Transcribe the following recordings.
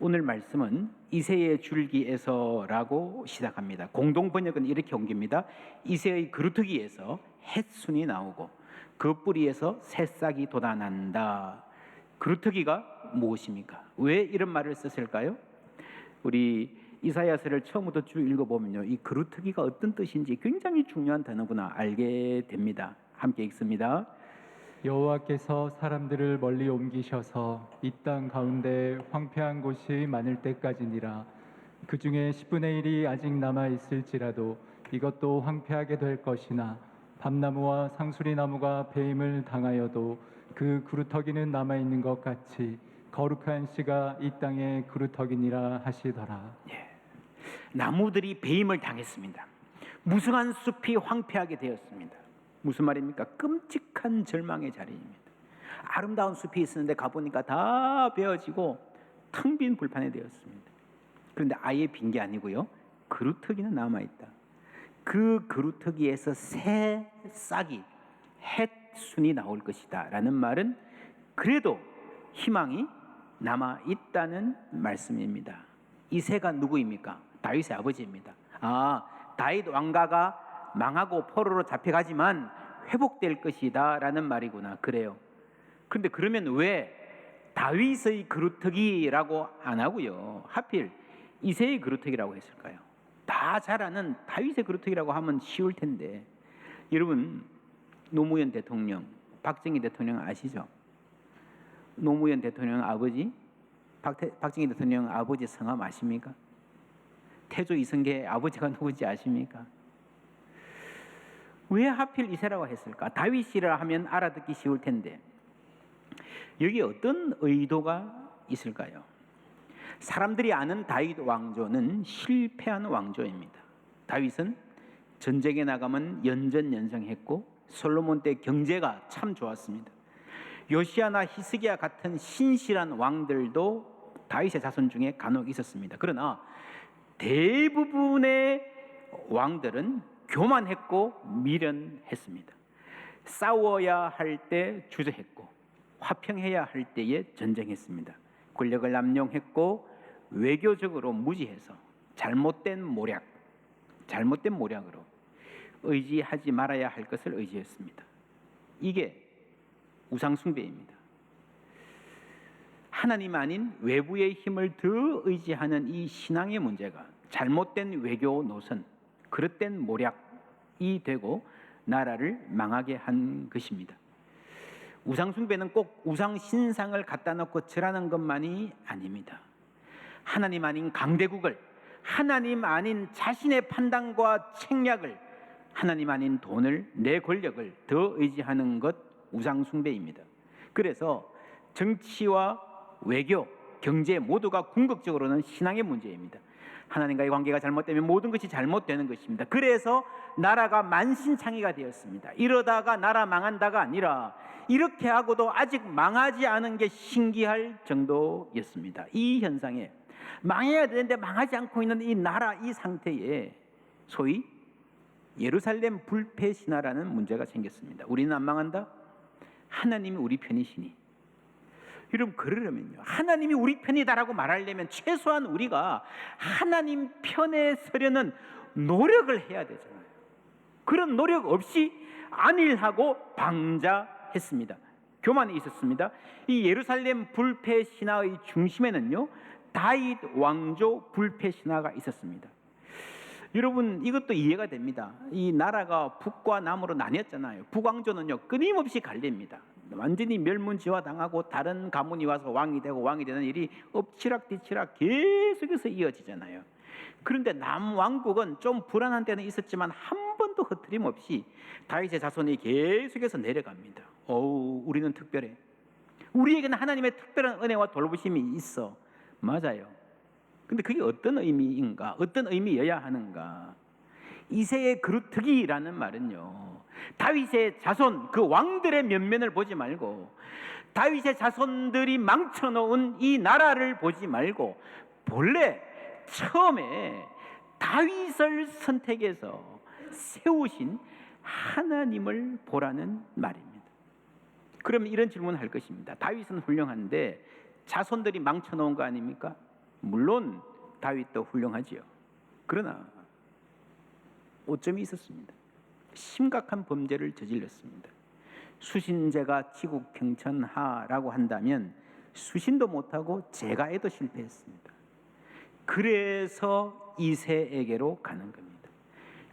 오늘 말씀은 이새의 줄기에서라고 시작합니다. 공동 번역은 이렇게 옮깁니다. 이새의 그루터기에서 햇순이 나오고 그 뿌리에서 새싹이 돋아난다. 그루터기가 무엇입니까? 왜 이런 말을 썼을까요? 우리 이사야서를 처음부터 쭉 읽어보면요, 이 그루터기가 어떤 뜻인지 굉장히 중요한 단어구나 알게 됩니다. 함께 읽습니다. 여호와께서 사람들을 멀리 옮기셔서 이 땅 가운데 황폐한 곳이 많을 때까지니라. 그 중에 10분의 1이 아직 남아 있을지라도 이것도 황폐하게 될 것이나 밤나무와 상수리 나무가 배임을 당하여도 그 그루터기는 남아 있는 것 같이 거룩한 씨가 이 땅의 그루터기니라 하시더라. 나무들이 배임을 당했습니다. 무성한 숲이 황폐하게 되었습니다. 무슨 말입니까? 끔찍한 절망의 자리입니다. 아름다운 숲이 있었는데 가보니까 다 베어지고 텅 빈 불판이 되었습니다. 그런데 아예 빈 게 아니고요, 그루터기는 남아있다. 그 그루터기에서 새 싹이, 햇순이 나올 것이다 라는 말은 그래도 희망이 남아있다는 말씀입니다. 이 새가 누구입니까? 다윗의 아버지입니다. 다윗 왕가가 망하고 포로로 잡혀가지만 회복될 것이다 라는 말이구나. 그래요. 그런데 그러면 왜 다윗의 그루터기라고 안 하고요, 하필 이새의 그루터기라고 했을까요? 다 잘 아는 다윗의 그루터기라고 하면 쉬울 텐데. 여러분, 노무현 대통령, 박정희 대통령 아시죠? 노무현 대통령 아버지, 박정희 대통령 아버지 성함 아십니까? 태조 이성계의 아버지가 누구지 아십니까? 왜 하필 이새라고 했을까? 다윗이라 하면 알아듣기 쉬울 텐데 여기 어떤 의도가 있을까요? 사람들이 아는 다윗 왕조는 실패한 왕조입니다. 다윗은 전쟁에 나가면 연전연승했고 솔로몬 때 경제가 참 좋았습니다. 요시아나 히스기야 같은 신실한 왕들도 다윗의 자손 중에 간혹 있었습니다. 그러나 대부분의 왕들은 교만했고 미련했습니다. 싸워야 할 때 주저했고 화평해야 할 때에 전쟁했습니다. 권력을 남용했고 외교적으로 무지해서 잘못된 모략으로 의지하지 말아야 할 것을 의지했습니다. 이게 우상숭배입니다. 하나님 아닌 외부의 힘을 더 의지하는 이 신앙의 문제가 잘못된 외교 노선, 그릇된 모략이 되고 나라를 망하게 한 것입니다. 우상숭배는 꼭 우상신상을 갖다 놓고 절하는 것만이 아닙니다. 하나님 아닌 강대국을, 하나님 아닌 자신의 판단과 책략을, 하나님 아닌 돈을, 내 권력을 더 의지하는 것 우상숭배입니다. 그래서 정치와 외교, 경제 모두가 궁극적으로는 신앙의 문제입니다. 하나님과의 관계가 잘못되면 모든 것이 잘못되는 것입니다. 그래서 나라가 만신창이가 되었습니다. 이러다가 나라 망한다가 아니라 이렇게 하고도 아직 망하지 않은 게 신기할 정도였습니다. 이 현상에 망해야 되는데 망하지 않고 있는 이 나라, 이 상태에 소위 예루살렘 불패 신화라는 문제가 생겼습니다. 우리는 안 망한다? 하나님이 우리 편이시니. 여러분, 그러려면요, 하나님이 우리 편이다라고 말하려면 최소한 우리가 하나님 편에 서려는 노력을 해야 되잖아요. 그런 노력 없이 안일하고 방자했습니다. 교만이 있었습니다. 이 예루살렘 불패 신화의 중심에는요, 다윗 왕조 불패 신화가 있었습니다. 여러분, 이것도 이해가 됩니다. 이 나라가 북과 남으로 나뉘었잖아요. 북왕조는요, 끊임없이 갈립니다. 완전히 멸문지화 당하고 다른 가문이 와서 왕이 되는 일이 엎치락뒤치락 계속해서 이어지잖아요. 그런데 남왕국은 좀 불안한 때는 있었지만 한 번도 흐트림 없이 다윗의 자손이 계속해서 내려갑니다. 우리는 특별해. 우리에게는 하나님의 특별한 은혜와 돌보심이 있어. 맞아요. 근데 그게 어떤 의미인가? 어떤 의미여야 하는가? 이새의 그루터기라는 말은요, 다윗의 자손, 그 왕들의 면면을 보지 말고 다윗의 자손들이 망쳐놓은 이 나라를 보지 말고 본래 처음에 다윗을 선택해서 세우신 하나님을 보라는 말입니다. 그러면 이런 질문을 할 것입니다. 다윗은 훌륭한데 자손들이 망쳐놓은 거 아닙니까? 물론 다윗도 훌륭하지요. 그러나 오점이 있었습니다. 심각한 범죄를 저질렀습니다. 수신제가 지국평천하라고 한다면 수신도 못하고 제가에도 실패했습니다. 그래서 이새에게로 가는 겁니다.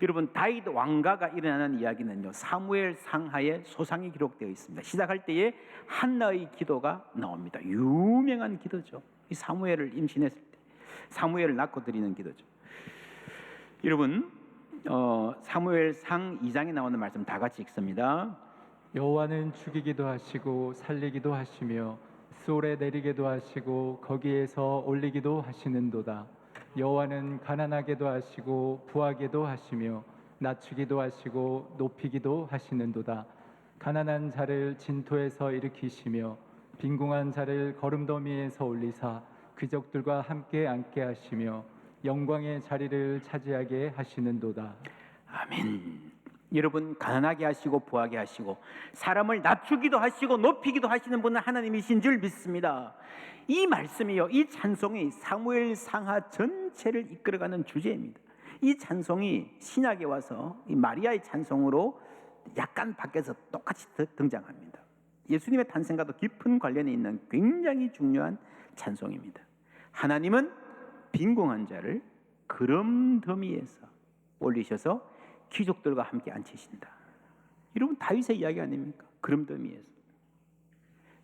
여러분, 다윗 왕가가 일어나는 이야기는요, 사무엘 상하에 소상히 기록되어 있습니다. 시작할 때에 한나의 기도가 나옵니다. 유명한 기도죠. 이 사무엘을 임신했을 때 사무엘을 낳고 드리는 기도죠. 여러분, 사무엘상 2장에 나오는 말씀 다 같이 읽습니다. 여호와는 죽이기도 하시고 살리기도 하시며 쏠에 내리게도 하시고 거기에서 올리기도 하시는도다. 여호와는 가난하게도 하시고 부하게도 하시며 낮추기도 하시고 높이기도 하시는도다. 가난한 자를 진토에서 일으키시며 빈궁한 자를 거름더미에서 올리사 귀족들과 함께 앉게 하시며 영광의 자리를 차지하게 하시는도다. 아멘. 여러분, 가난하게 하시고 부하게 하시고 사람을 낮추기도 하시고 높이기도 하시는 분은 하나님이신 줄 믿습니다. 이 말씀이요, 이 찬송이 사무엘 상하 전체를 이끌어가는 주제입니다. 이 찬송이 신약에 와서 이 마리아의 찬송으로 약간 바뀌어서 똑같이 등장합니다. 예수님의 탄생과도 깊은 관련이 있는 굉장히 중요한 찬송입니다. 하나님은 빈궁한 자를 그름더미에서 올리셔서 귀족들과 함께 앉히신다. 여러분, 다윗의 이야기 아닙니까? 그름더미에서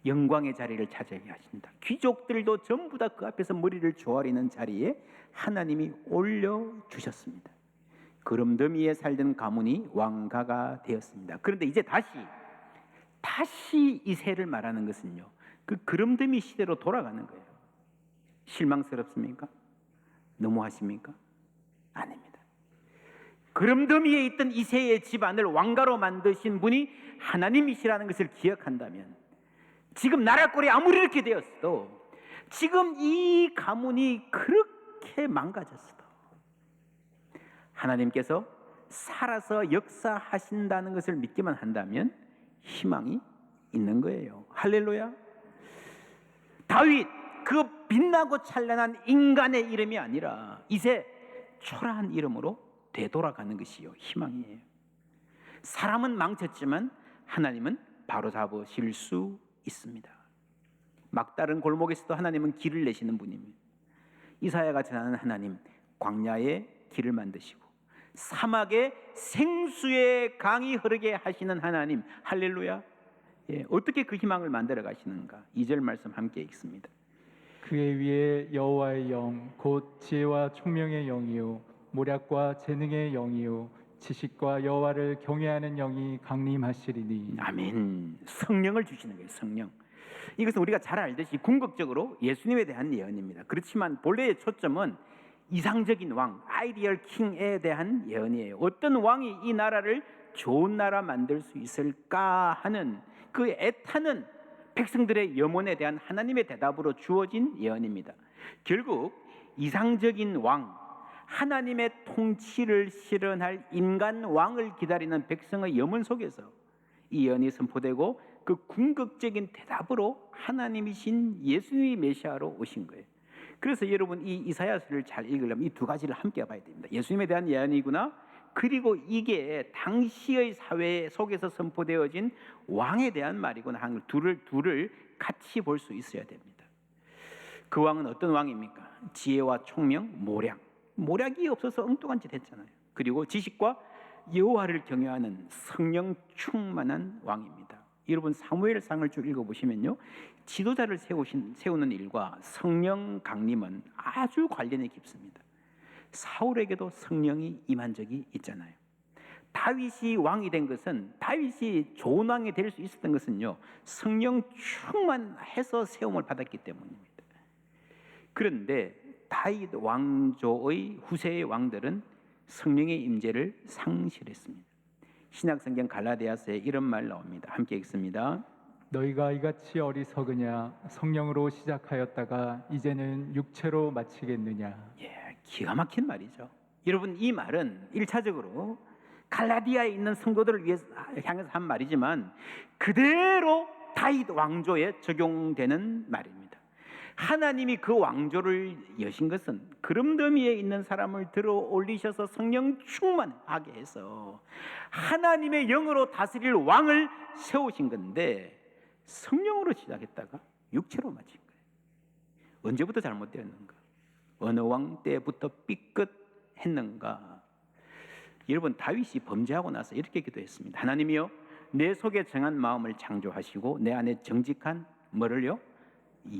영광의 자리를 차지하게 하신다. 귀족들도 전부 다 그 앞에서 머리를 조아리는 자리에 하나님이 올려주셨습니다. 그름더미에 살던 가문이 왕가가 되었습니다. 그런데 이제 다시 이새를 말하는 것은요, 그 그름더미 시대로 돌아가는 거예요. 실망스럽습니까? 너무하십니까? 아닙니다. 그름더미에 있던 이새의 집안을 왕가로 만드신 분이 하나님이시라는 것을 기억한다면, 지금 나라꼴이 아무리 이렇게 되었어도, 지금 이 가문이 그렇게 망가졌어도 하나님께서 살아서 역사하신다는 것을 믿기만 한다면 희망이 있는 거예요. 할렐루야. 다윗, 그 빛나고 찬란한 인간의 이름이 아니라 이제 초라한 이름으로 되돌아가는 것이요, 희망이에요. 사람은 망쳤지만 하나님은 바로잡으실 수 있습니다. 막다른 골목에서도 하나님은 길을 내시는 분입니다. 이사야가 전하는 하나님, 광야에 길을 만드시고 사막에 생수의 강이 흐르게 하시는 하나님, 할렐루야. 예, 어떻게 그 희망을 만들어 가시는가? 2절 말씀 함께 읽습니다. 그의 위에 여호와의 영 곧 지혜와 총명의 영이요 모략과 재능의 영이요 지식과 여호와를 경외하는 영이 강림하시리니. 아멘. 성령을 주시는 거예요. 성령. 이것은 우리가 잘 알듯이 궁극적으로 예수님에 대한 예언입니다. 그렇지만 본래의 초점은 이상적인 왕, 아이디얼 킹에 대한 예언이에요. 어떤 왕이 이 나라를 좋은 나라 만들 수 있을까 하는 그 애타는 백성들의 염원에 대한 하나님의 대답으로 주어진 예언입니다. 결국 이상적인 왕, 하나님의 통치를 실현할 인간 왕을 기다리는 백성의 염원 속에서 이 예언이 선포되고 그 궁극적인 대답으로 하나님이신 예수님이 메시아로 오신 거예요. 그래서 여러분, 이 이사야서를 잘 읽으려면 이 두 가지를 함께 봐야 됩니다. 예수님에 대한 예언이구나, 그리고 이게 당시의 사회 속에서 선포되어진 왕에 대한 말이구나 하는 둘을 같이 볼 수 있어야 됩니다. 그 왕은 어떤 왕입니까? 지혜와 총명, 모략이 없어서 엉뚱한 짓 했잖아요. 그리고 지식과 여호와를 경외하는 성령 충만한 왕입니다. 여러분, 사무엘상을 쭉 읽어보시면요, 지도자를 세우는 일과 성령 강림은 아주 관련이 깊습니다. 사울에게도 성령이 임한 적이 있잖아요. 다윗이 왕이 된 것은, 다윗이 좋은 왕이 될 수 있었던 것은요, 성령 충만해서 세움을 받았기 때문입니다. 그런데 다윗 왕조의 후세의 왕들은 성령의 임재를 상실했습니다. 신약성경 갈라디아서에 이런 말 나옵니다. 함께 읽습니다. 너희가 이같이 어리석으냐 성령으로 시작하였다가 이제는 육체로 마치겠느냐. 예, 기가 막힌 말이죠. 여러분, 이 말은 1차적으로 갈라디아에 있는 성도들을 향해서 한 말이지만 그대로 다윗 왕조에 적용되는 말입니다. 하나님이 그 왕조를 여신 것은 그름더미에 있는 사람을 들어 올리셔서 성령 충만하게 해서 하나님의 영으로 다스릴 왕을 세우신 건데, 성령으로 시작했다가 육체로 마친 거예요. 언제부터 잘못되었는가? 어느 왕 때부터 삐끗했는가? 여러분, 다윗이 범죄하고 나서 이렇게 기도했습니다. 하나님이여, 내 속에 정한 마음을 창조하시고 내 안에 정직한 뭐를요?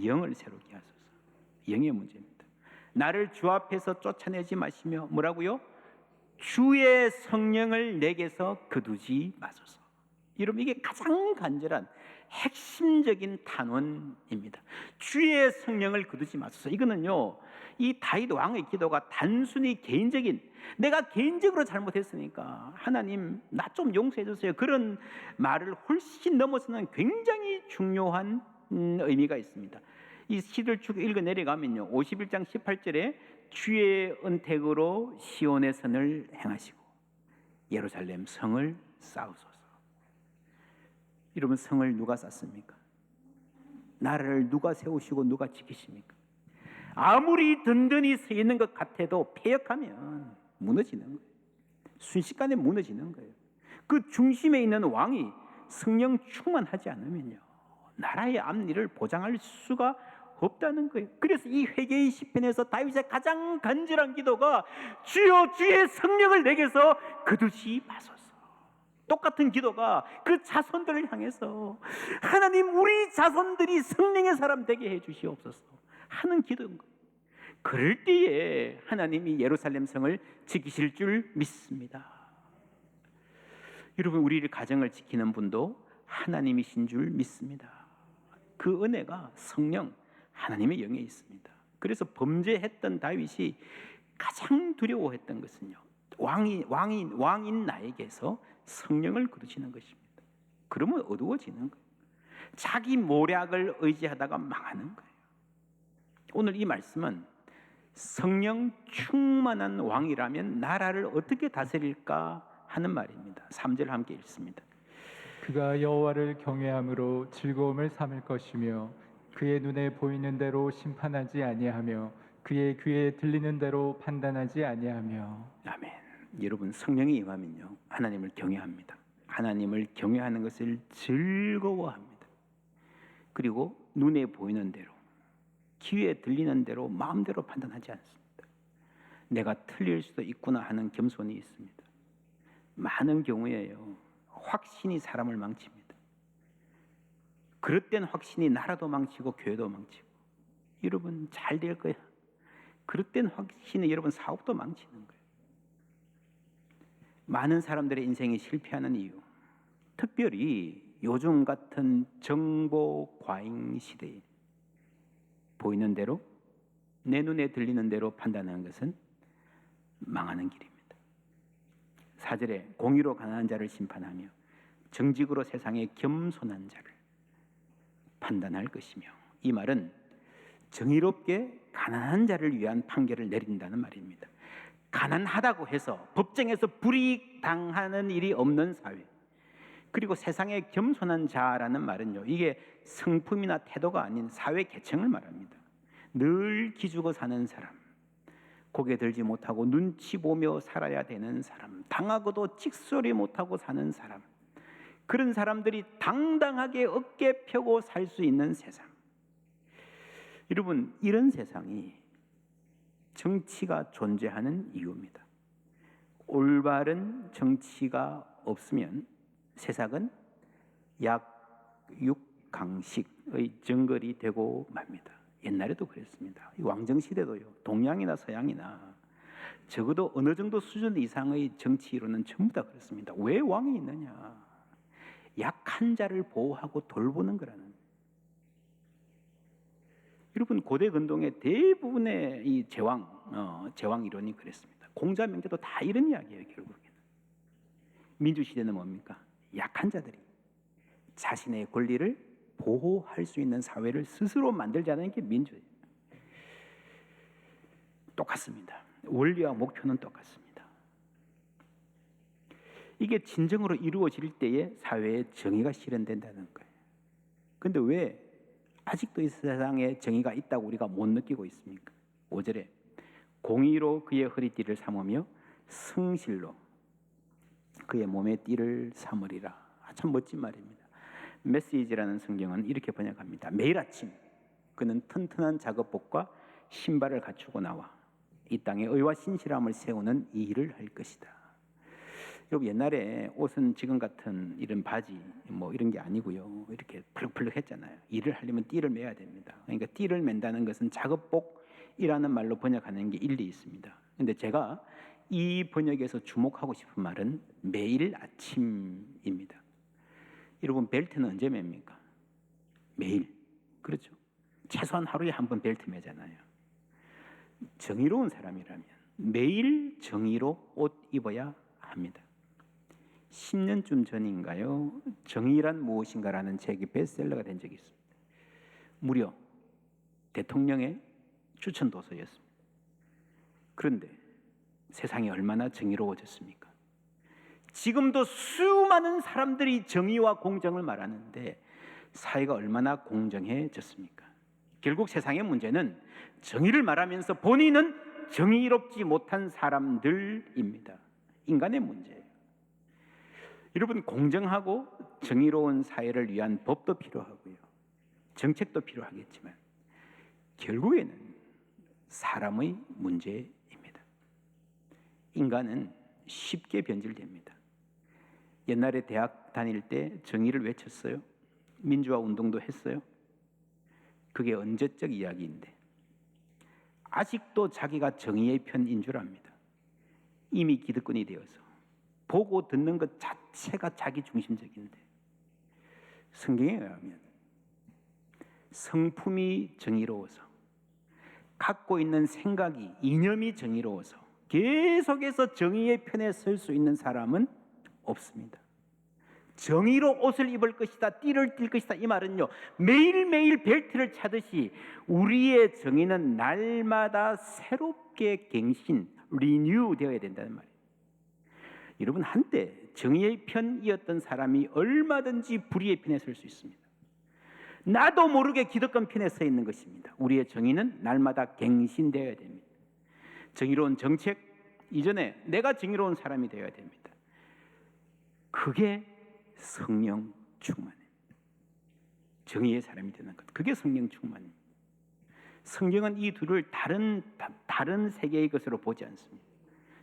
영을 새롭게 하소서. 영의 문제입니다. 나를 주 앞에서 쫓아내지 마시며 뭐라고요? 주의 성령을 내게서 거두지 마소서. 여러분, 이게 가장 간절한 핵심적인 탄원입니다. 주의 성령을 거두지 마소서. 이거는요, 이 다윗 왕의 기도가 단순히 개인적인, 내가 개인적으로 잘못했으니까 하나님 나 좀 용서해 주세요, 그런 말을 훨씬 넘어서는 굉장히 중요한 의미가 있습니다. 이 시를 쭉 읽어 내려가면요, 51장 18절에 주의 은택으로 시온의 선을 행하시고 예루살렘 성을 쌓으소서. 여러분, 성을 누가 쌓습니까? 나라를 누가 세우시고 누가 지키십니까? 아무리 든든히 서 있는 것 같아도 폐역하면 무너지는 거예요. 순식간에 무너지는 거예요. 그 중심에 있는 왕이 성령 충만하지 않으면요, 나라의 앞일을 보장할 수가 없다는 거예요. 그래서 이 회개의 시편에서 다윗의 가장 간절한 기도가 주여 주의 성령을 내게서 거두지 마소서. 똑같은 기도가 그 자손들을 향해서 하나님 우리 자손들이 성령의 사람 되게 해 주시옵소서 하는 기도인 거예요. 그럴 때에 하나님이 예루살렘 성을 지키실 줄 믿습니다. 여러분, 우리 가정을 지키는 분도 하나님이신 줄 믿습니다. 그 은혜가 성령 하나님의 영에 있습니다. 그래서 범죄했던 다윗이 가장 두려워했던 것은요, 왕인 나에게서 성령을 거두시는 것입니다. 그러면 어두워지는 거예요. 자기 모략을 의지하다가 망하는 거예요. 오늘 이 말씀은 성령 충만한 왕이라면 나라를 어떻게 다스릴까 하는 말입니다. 3절 함께 읽습니다. 그가 여호와를 경외함으로 즐거움을 삼을 것이며 그의 눈에 보이는 대로 심판하지 아니하며 그의 귀에 들리는 대로 판단하지 아니하며. 아멘. 여러분, 성령이 임하면요, 하나님을 경외합니다. 하나님을 경외하는 것을 즐거워합니다. 그리고 눈에 보이는 대로, 귀에 들리는 대로 마음대로 판단하지 않습니다. 내가 틀릴 수도 있구나 하는 겸손이 있습니다. 많은 경우에요, 확신이 사람을 망칩니다. 그릇된 확신이 나라도 망치고 교회도 망치고, 여러분 잘 될 거야, 그릇된 확신이 여러분 사업도 망치는 거예요. 많은 사람들의 인생이 실패하는 이유, 특별히 요즘 같은 정보 과잉 시대에 보이는 대로, 내 눈에 들리는 대로 판단하는 것은 망하는 길입니다. 4절에 공의로 가난한 자를 심판하며 정직으로 세상에 겸손한 자를 판단할 것이며, 이 말은 정의롭게 가난한 자를 위한 판결을 내린다는 말입니다. 가난하다고 해서 법정에서 불이익당하는 일이 없는 사회, 그리고 세상에 겸손한 자라는 말은요, 이게 성품이나 태도가 아닌 사회 계층을 말합니다. 늘 기죽어 사는 사람, 고개 들지 못하고 눈치 보며 살아야 되는 사람, 당하고도 찍소리 못하고 사는 사람, 그런 사람들이 당당하게 어깨 펴고 살 수 있는 세상. 여러분, 이런 세상이 정치가 존재하는 이유입니다. 올바른 정치가 없으면 세상은 약육강식의 정글이 되고 맙니다. 옛날에도 그랬습니다. 왕정시대도요, 동양이나 서양이나 적어도 어느 정도 수준 이상의 정치 이론은 전부 다 그렇습니다. 왜 왕이 있느냐? 약한 자를 보호하고 돌보는 거라는. 여러분, 고대 근동의 대부분의 이 제왕 이론이 그랬습니다. 공자 명제도 다 이런 이야기예요. 결국에는 민주시대는 뭡니까? 약한 자들이 자신의 권리를 보호할 수 있는 사회를 스스로 만들자는 게 민주예요. 똑같습니다. 원리와 목표는 똑같습니다. 이게 진정으로 이루어질 때에 사회의 정의가 실현된다는 거예요. 그런데 왜 아직도 이 세상에 정의가 있다고 우리가 못 느끼고 있습니까? 5절에 공의로 그의 허리띠를 삼으며 성실로 그의 몸의 띠를 삼으리라. 참 멋진 말입니다. 메시지라는 성경은 이렇게 번역합니다. 매일 아침 그는 튼튼한 작업복과 신발을 갖추고 나와 이 땅에 의와 신실함을 세우는 이 일을 할 것이다. 여러분, 옛날에 옷은 지금 같은 이런 바지 뭐 이런 게 아니고요. 이렇게 펄럭펄럭 했잖아요. 일을 하려면 띠를 매야 됩니다. 그러니까 띠를 맨다는 것은 작업복이라는 말로 번역하는 게 일리 있습니다. 근데 제가 이 번역에서 주목하고 싶은 말은 매일 아침입니다. 여러분, 벨트는 언제 맵니까? 매일. 그렇죠. 최소한 하루에 한 번 벨트 매잖아요. 정의로운 사람이라면 매일 정의로 옷 입어야 합니다. 10년쯤 전인가요? 정의란 무엇인가라는 책이 베스트셀러가 된 적이 있습니다. 무려 대통령의 추천 도서였습니다. 그런데 세상이 얼마나 정의로워졌습니까? 지금도 수많은 사람들이 정의와 공정을 말하는데 사회가 얼마나 공정해졌습니까? 결국 세상의 문제는 정의를 말하면서 본인은 정의롭지 못한 사람들입니다. 인간의 문제예요. 여러분, 공정하고 정의로운 사회를 위한 법도 필요하고요. 정책도 필요하겠지만 결국에는 사람의 문제입니다. 인간은 쉽게 변질됩니다. 옛날에 대학 다닐 때 정의를 외쳤어요. 민주화 운동도 했어요. 그게 언제적 이야기인데 아직도 자기가 정의의 편인 줄 압니다. 이미 기득권이 되어서 보고 듣는 것 자체가 자기 중심적인데 성경에 의하면 성품이 정의로워서 갖고 있는 생각이 이념이 정의로워서 계속해서 정의의 편에 설 수 있는 사람은 없습니다. 정의로 옷을 입을 것이다, 띠를 띌 것이다, 이 말은요, 매일매일 벨트를 차듯이 우리의 정의는 날마다 새롭게 갱신, 리뉴 되어야 된다는 말이에요. 여러분, 한때 정의의 편이었던 사람이 얼마든지 불의의 편에 설 수 있습니다. 나도 모르게 기득권 편에 서 있는 것입니다. 우리의 정의는 날마다 갱신되어야 됩니다. 정의로운 정책 이전에 내가 정의로운 사람이 되어야 됩니다. 그게 성령 충만입니다. 정의의 사람이 되는 것, 그게 성령 충만입니다. 성경은 이 둘을 다른 세계의 것으로 보지 않습니다.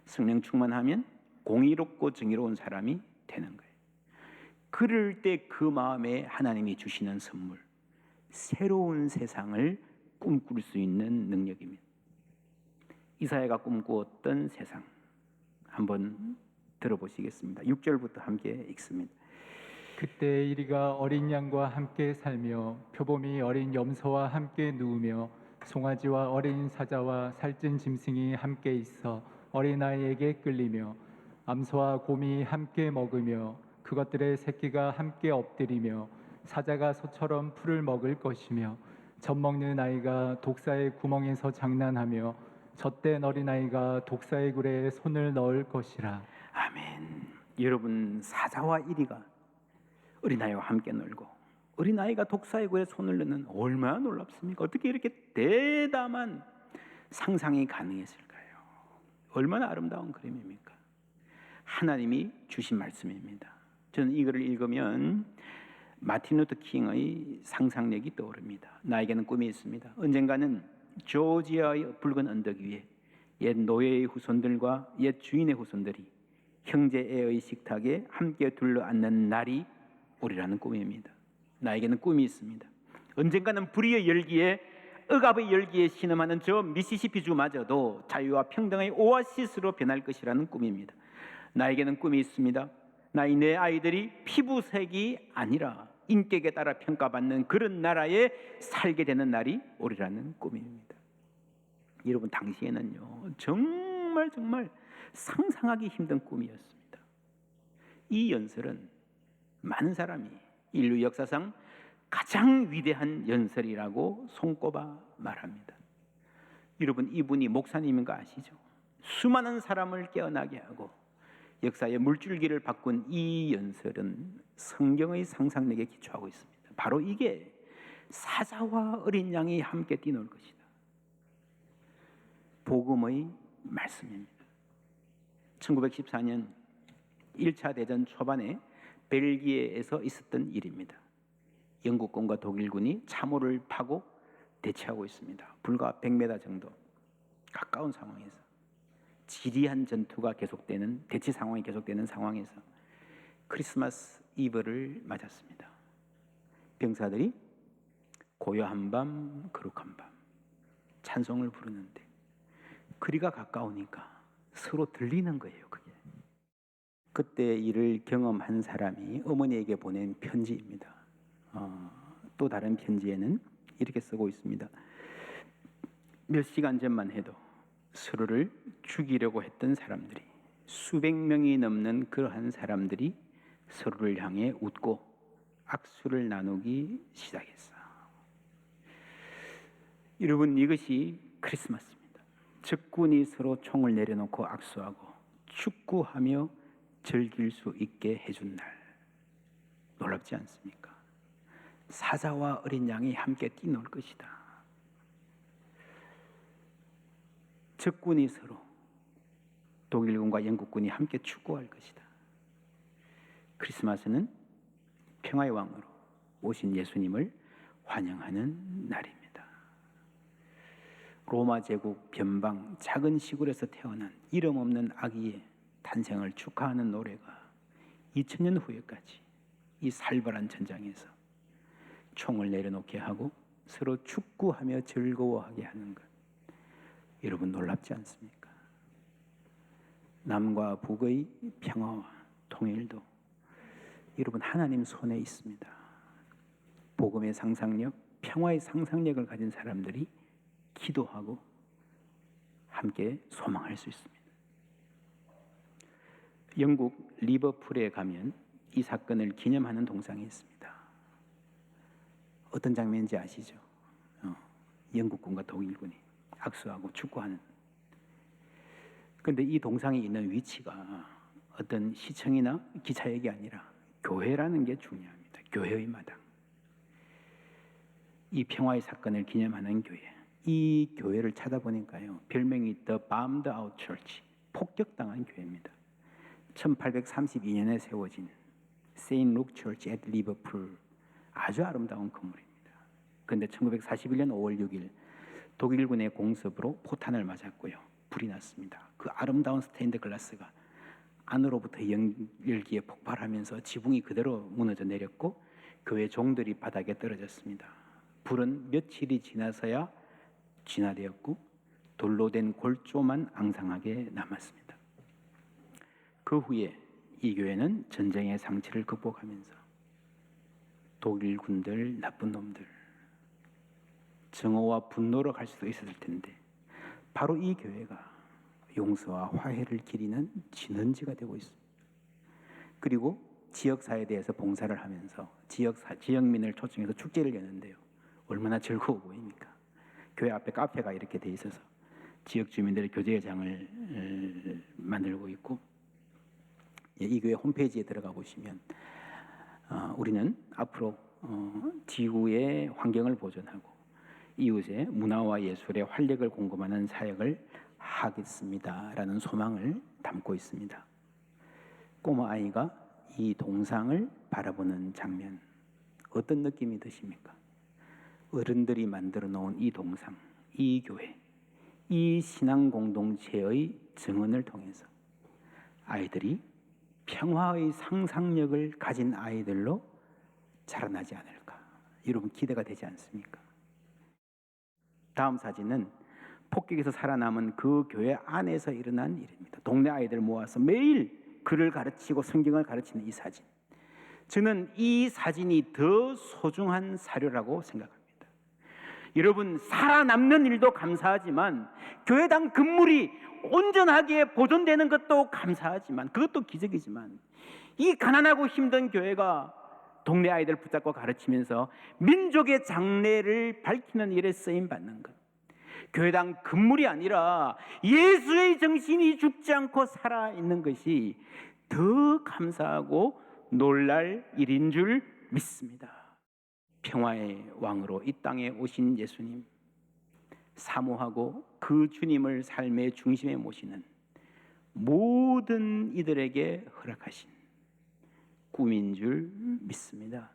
성령 충만하면 공의롭고 정의로운 사람이 되는 거예요. 그럴 때 그 마음에 하나님이 주시는 선물, 새로운 세상을 꿈꿀 수 있는 능력입니다. 이사야가 꿈꾸었던 세상 한번 들어보시겠습니다. 6절부터 함께 읽습니다. 그때 이리가 어린 양과 함께 살며 표범이 어린 염소와 함께 누우며 송아지와 어린 사자와 살찐 짐승이 함께 있어 어린아이에게 끌리며 암소와 곰이 함께 먹으며 그것들의 새끼가 함께 엎드리며 사자가 소처럼 풀을 먹을 것이며 젖먹는 아이가 독사의 구멍에서 장난하며 젖된 어린아이가 독사의 굴에 손을 넣을 것이라. 아멘. 여러분, 사자와 이리가 어린아이와 함께 놀고 어린아이가 독사의 굴에 손을 넣는, 얼마나 놀랍습니까? 어떻게 이렇게 대담한 상상이 가능했을까요? 얼마나 아름다운 그림입니까? 하나님이 주신 말씀입니다. 저는 이거를 읽으면 마틴 루터 킹의 상상력이 떠오릅니다. 나에게는 꿈이 있습니다. 언젠가는 조지아의 붉은 언덕 위에 옛 노예의 후손들과 옛 주인의 후손들이 형제애의 식탁에 함께 둘러앉는 날이 오리라는 꿈입니다. 나에게는 꿈이 있습니다. 언젠가는 불의의 열기에, 억압의 열기에 신음하는 저 미시시피주마저도 자유와 평등의 오아시스로 변할 것이라는 꿈입니다. 나에게는 꿈이 있습니다. 내 아이들이 피부색이 아니라 인격에 따라 평가받는 그런 나라에 살게 되는 날이 오리라는 꿈입니다. 여러분, 당시에는요, 정말 상상하기 힘든 꿈이었습니다. 이 연설은 많은 사람이 인류 역사상 가장 위대한 연설이라고 손꼽아 말합니다. 여러분, 이분이 목사님인 거 아시죠? 수많은 사람을 깨어나게 하고 역사의 물줄기를 바꾼 이 연설은 성경의 상상력에 기초하고 있습니다. 바로 이게 사자와 어린 양이 함께 뛰놀 것이다. 복음의 말씀입니다. 1914년 1차 대전 초반에 벨기에에서 있었던 일입니다. 영국군과 독일군이 참호를 파고 대치하고 있습니다. 불과 100m 정도 가까운 상황에서 지리한 전투가 계속되는, 대치 상황이 계속되는 상황에서 크리스마스 이브를 맞았습니다. 병사들이 고요한 밤 거룩한 밤 찬송을 부르는데 거리가 가까우니까 서로 들리는 거예요. 그게 그때 이를 경험한 사람이 어머니에게 보낸 편지입니다. 또 다른 편지에는 이렇게 쓰고 있습니다. 몇 시간 전만 해도 서로를 죽이려고 했던 사람들이, 수백 명이 넘는 그러한 사람들이 서로를 향해 웃고 악수를 나누기 시작했어. 여러분, 이것이 크리스마스입니다. 적군이 서로 총을 내려놓고 악수하고 축구하며 즐길 수 있게 해준 날. 놀랍지 않습니까? 사자와 어린 양이 함께 뛰놀 것이다. 적군이 서로, 독일군과 영국군이 함께 축구할 것이다. 크리스마스는 평화의 왕으로 오신 예수님을 환영하는 날입니다. 로마 제국 변방 작은 시골에서 태어난 이름 없는 아기의 탄생을 축하하는 노래가 2000년 후에까지 이 살벌한 전장에서 총을 내려놓게 하고 서로 축구하며 즐거워하게 하는 것, 여러분 놀랍지 않습니까? 남과 북의 평화와 통일도 여러분 하나님 손에 있습니다. 복음의 상상력, 평화의 상상력을 가진 사람들이 기도하고 함께 소망할 수 있습니다. 영국 리버풀에 가면 이 사건을 기념하는 동상이 있습니다. 어떤 장면인지 아시죠? 영국군과 독일군이 악수하고 축구하는. 그런데 이 동상이 있는 위치가 어떤 시청이나 기차역이 아니라 교회라는 게 중요합니다. 교회의 마당. 이 평화의 사건을 기념하는 교회. 이 교회를 찾아보니까요, 별명이 The Bombed Out Church, 폭격당한 교회입니다. 1832년에 세워진 Saint Luke Church at Liverpool, 아주 아름다운 건물입니다. 그런데 1941년 5월 6일 독일군의 공습으로 포탄을 맞았고요, 불이 났습니다. 그 아름다운 스테인드 글라스가 안으로부터 열기에 폭발하면서 지붕이 그대로 무너져 내렸고 교회 종들이 바닥에 떨어졌습니다. 불은 며칠이 지나서야 진화되었고 돌로 된 골조만 앙상하게 남았습니다. 그 후에 이 교회는 전쟁의 상처를 극복하면서 독일 군들, 나쁜 놈들, 정오와 분노로 갈 수도 있었을 텐데 바로 이 교회가 용서와 화해를 기리는 진원지가 되고 있습니다. 그리고 지역사회에 대해서 봉사를 하면서 지역민을 초청해서 축제를 여는데요, 얼마나 즐거워 보입니까? 교회 앞에 카페가 이렇게 돼 있어서 지역 주민들의 교제장을 만들고 있고, 이 교회 홈페이지에 들어가 보시면 우리는 앞으로 지구의 환경을 보존하고 이웃의 문화와 예술의 활력을 공급하는 사역을 하겠습니다라는 소망을 담고 있습니다. 꼬마 아이가 이 동상을 바라보는 장면, 어떤 느낌이 드십니까? 어른들이 만들어 놓은 이 동상, 이 교회, 이 신앙 공동체의 증언을 통해서 아이들이 평화의 상상력을 가진 아이들로 자라나지 않을까, 여러분 기대가 되지 않습니까? 다음 사진은 폭격에서 살아남은 그 교회 안에서 일어난 일입니다. 동네 아이들 모아서 매일 글을 가르치고 성경을 가르치는 이 사진. 저는 이 사진이 더 소중한 사료라고 생각합니다. 여러분, 살아남는 일도 감사하지만 교회당 건물이 온전하게 보존되는 것도 감사하지만, 그것도 기적이지만, 이 가난하고 힘든 교회가 동네 아이들 붙잡고 가르치면서 민족의 장래를 밝히는 일에 쓰임받는 것, 교회당 건물이 아니라 예수의 정신이 죽지 않고 살아있는 것이 더 감사하고 놀랄 일인 줄 믿습니다. 평화의 왕으로 이 땅에 오신 예수님, 사모하고 그 주님을 삶의 중심에 모시는 모든 이들에게 허락하신 꿈인 줄 믿습니다.